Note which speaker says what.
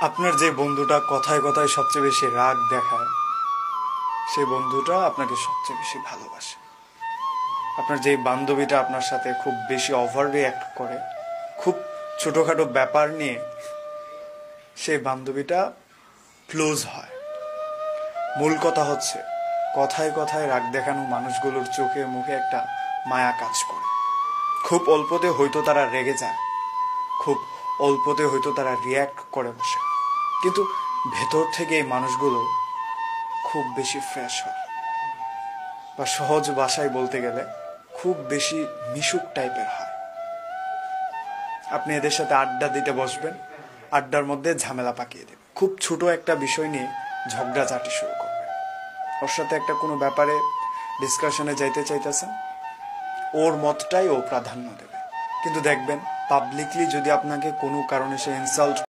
Speaker 1: আপনার যে বন্ধুটা কথায় কথায় সবচেয়ে বেশি রাগ দেখায়, সেই বন্ধুটা আপনাকে সবচেয়ে বেশি ভালোবাসে। আপনার যে বান্ধবীটা আপনার সাথে খুব বেশি ওভার রিঅ্যাক্ট করে, খুব ছোটোখাটো ব্যাপার নিয়ে সেই বান্ধবীটা ক্লোজ হয়। মূল কথা হচ্ছে, কথায় কথায় রাগ দেখানো মানুষগুলোর চোখে মুখে একটা মায়া কাজ করে। খুব অল্পতে হয়তো তারা রেগে যায়, খুব অল্পতে হয়তো তারা রিয়্যাক্ট করে বসে, কিন্তু ভেতর থেকে এই মানুষগুলো খুব বেশি ফ্রেশ হয়, বা সহজ ভাষায় বলতে গেলে খুব বেশি মিশুক টাইপের হয়। আপনি এদের সাথে আড্ডা দিতে বসবেন, আড্ডার মধ্যে ঝামেলা পাকিয়ে দেবে। খুব ছোট একটা বিষয় নিয়ে ঝগড়াঝাটি শুরু করবে। ওর সাথে একটা কোনো ব্যাপারে ডিসকাশনে যাইতে চাইতেছেন, ওর মতটাই ও প্রাধান্য দেবে। কিন্তু দেখবেন পাবলিকলি যদি আপনাকে কোনো কারণে সে ইনসাল্ট